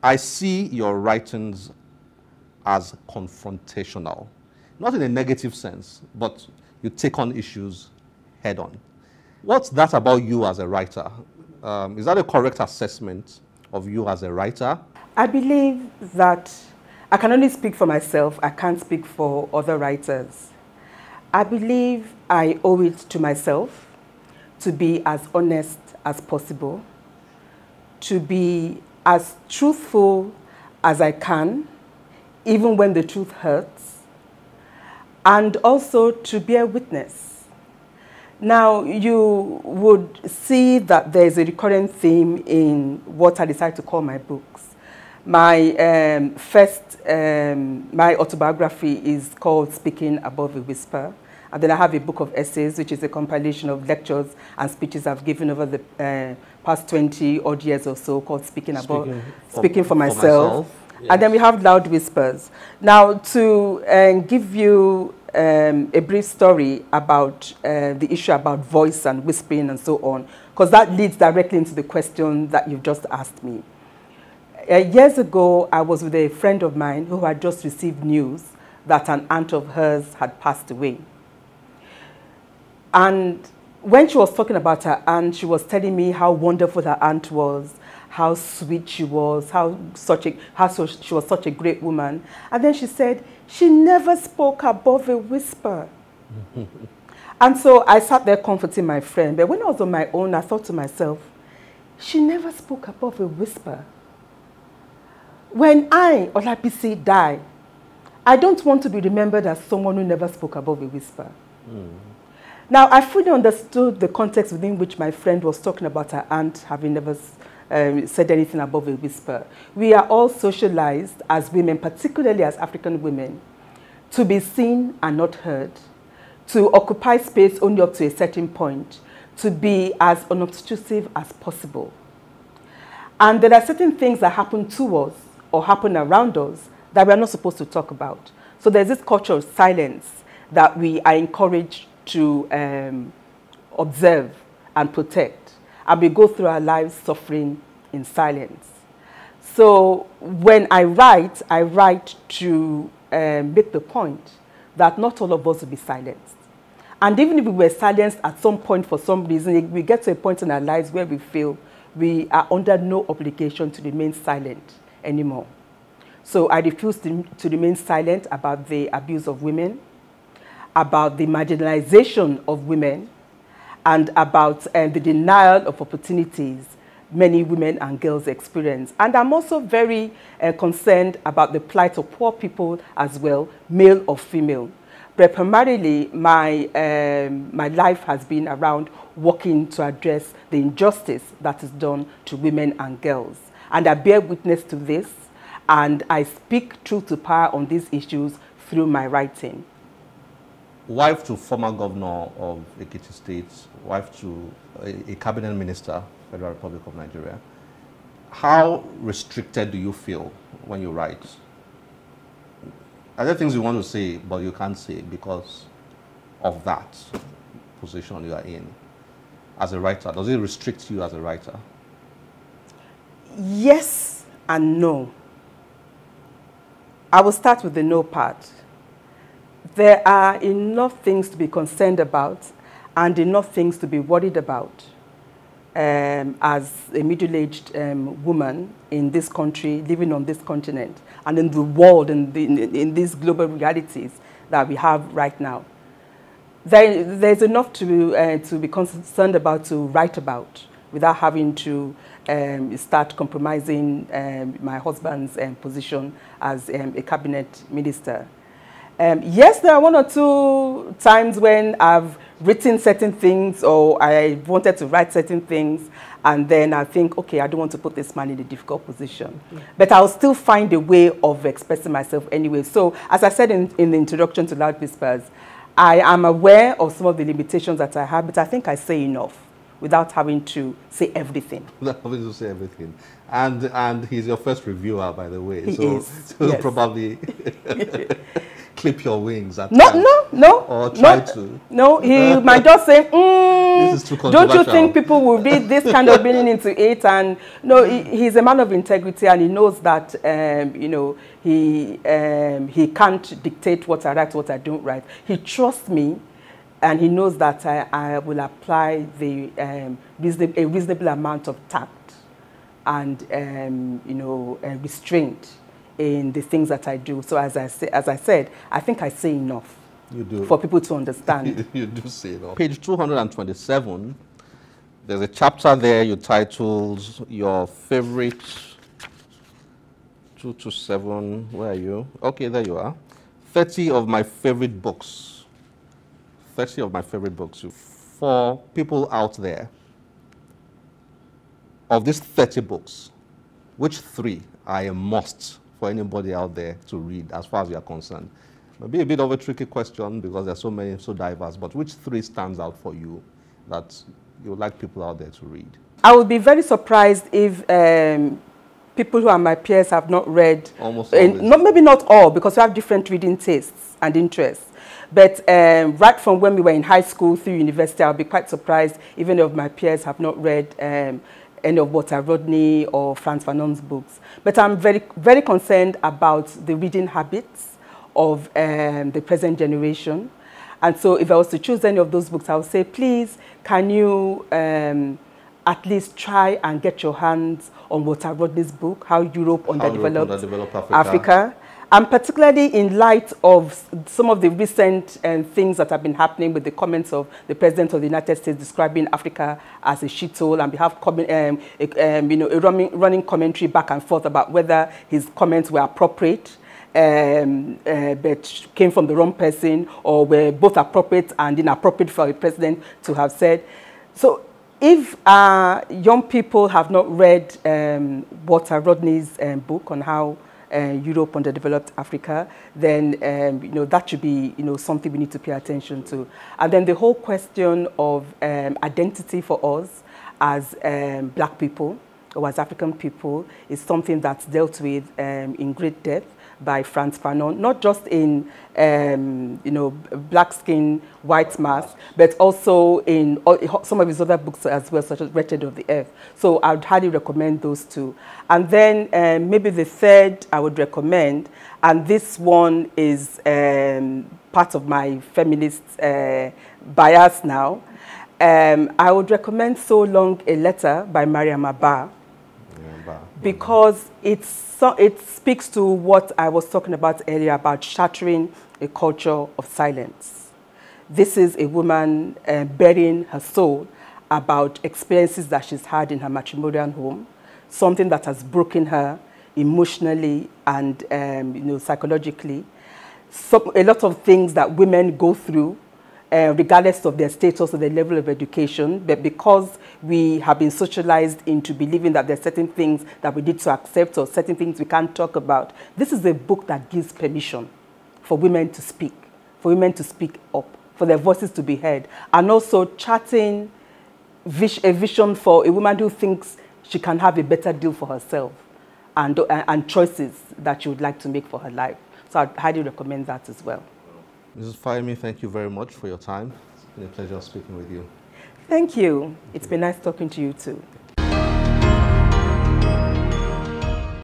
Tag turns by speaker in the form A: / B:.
A: I see your writings as confrontational, not in a negative sense, but you take on issues head on. What's that about you as a writer? Is that a correct assessment of you as a writer?
B: I believe that I can only speak for myself. I can't speak for other writers. I believe I owe it to myself to be as honest as possible, to be as truthful as I can, even when the truth hurts, and also to bear witness. Now, you would see that there's a recurrent theme in what I decide to call my books. My my autobiography is called Speaking Above a Whisper. And then I have a book of essays, which is a compilation of lectures and speeches I've given over the past 20 odd years or so, called Speaking for Myself. Yes. And then we have Loud Whispers. Now, to give you a brief story about the issue about voice and whispering and so on, because that leads directly into the question that you've just asked me. Years ago, I was with a friend of mine who had just received news that an aunt of hers had passed away. And when she was talking about her aunt, she was telling me how wonderful her aunt was, how sweet she was, how she was such a great woman. And then she said, she never spoke above a whisper. And so I sat there comforting my friend. But when I was on my own, I thought to myself, she never spoke above a whisper. When I, or like Bisi, die, I don't want to be remembered as someone who never spoke above a whisper. Now, I fully understood the context within which my friend was talking about her aunt having never said anything above a whisper. We are all socialized as women, particularly as African women, to be seen and not heard, to occupy space only up to a certain point, to be as unobtrusive as possible. And there are certain things that happen to us or happen around us that we are not supposed to talk about. So there's this culture of silence that we are encouraged to observe and protect. And we go through our lives suffering in silence. So when I write to make the point that not all of us will be silenced. And even if we were silenced at some point for some reason, we get to a point in our lives where we feel we are under no obligation to remain silent anymore. So I refuse to remain silent about the abuse of women, about the marginalization of women, and about the denial of opportunities many women and girls experience. And I'm also very concerned about the plight of poor people as well, male or female. But primarily, my life has been around working to address the injustice that is done to women and girls. And I bear witness to this, and I speak truth to power on these issues through my writing.
A: Wife to former governor of Ekiti State, wife to a cabinet minister, Federal Republic of Nigeria. How restricted do you feel when you write? Are there things you want to say, but you can't say because of that position you are in as a writer? Does it restrict you as a writer?
B: Yes and no. I will start with the no part. There are enough things to be concerned about and enough things to be worried about as a middle-aged woman in this country, living on this continent, and in the world, in these global realities that we have right now. There's enough to be concerned about, to write about, without having to start compromising my husband's position as a cabinet minister. Yes, there are one or two times when I've written certain things or I wanted to write certain things, and then I think, okay, I don't want to put this man in a difficult position. Yeah. But I'll still find a way of expressing myself anyway. So, as I said in the introduction to Loud Whispers, I am aware of some of the limitations that I have, but I think I say enough without having to say everything.
A: Without having to say everything. And he's your first reviewer, by the way.
B: He
A: so
B: is.
A: so
B: yes.
A: Probably clip your wings at
B: No,
A: times?
B: no, no.
A: Or try
B: no,
A: to?
B: No, he might just say,
A: This is too
B: don't you
A: controversial.
B: think people will read this kind of meaning into it? And no, he's a man of integrity, and he knows that, you know, he can't dictate what I write, what I don't write. He trusts me, and he knows that I will apply the a reasonable amount of tact and you know, restraint in the things that I do. So as I said, I think I say enough.
A: You do.
B: For people to understand.
A: You do say enough. Page 227, there's a chapter there you titled your favorite 227. Where are you? Okay, there you are. 30 of my favorite books. 30 of my favorite books. For people out there, of these 30 books, which 3 are a must for anybody out there to read as far as you are concerned? Maybe a bit of a tricky question because there's so many, so diverse, but which 3 stands out for you that you would like people out there to read? I
B: would be very surprised if people who are my peers have not read, maybe not all, because we have different reading tastes and interests. But right from when we were in high school through university, I'll be quite surprised if any of my peers have not read any of Walter Rodney or Frantz Fanon's books. But I'm very, very concerned about the reading habits of the present generation. And so if I was to choose any of those books, I would say, please, can you at least try and get your hands on Walter Rodney's book, How Europe Underdeveloped Africa. And particularly in light of some of the recent things that have been happening with the comments of the President of the United States describing Africa as a shithole, and we have you know, a running commentary back and forth about whether his comments were appropriate, but came from the wrong person, or were both appropriate and inappropriate for a president to have said. So if young people have not read Walter Rodney's book on how Europe Underdeveloped Africa, then you know, that should be, you know, something we need to pay attention to. And then the whole question of identity for us as black people or as African people is something that's dealt with in great depth by Frantz Fanon, not just in you know, Black Skin, White Mask, but also in some of his other books as well, such as Wretched of the Earth. So I would highly recommend those 2. And then maybe the third I would recommend, and this one is part of my feminist bias now, I would recommend So Long a Letter by Mariam Abba, because it speaks to what I was talking about earlier about shattering a culture of silence. This is a woman burying her soul about experiences that she's had in her matrimonial home, something that has broken her emotionally and you know, psychologically. A lot of things that women go through, regardless of their status or their level of education, but because we have been socialized into believing that there are certain things that we need to accept or certain things we can't talk about. This is a book that gives permission for women to speak up, for their voices to be heard, and also charting a vision for a woman who thinks she can have a better deal for herself and choices that she would like to make for her life. So I'd highly recommend that as well.
A: Mrs. Fayemi, thank you very much for your time. It's been a pleasure speaking with you.
B: Thank you. It's been nice talking to you too.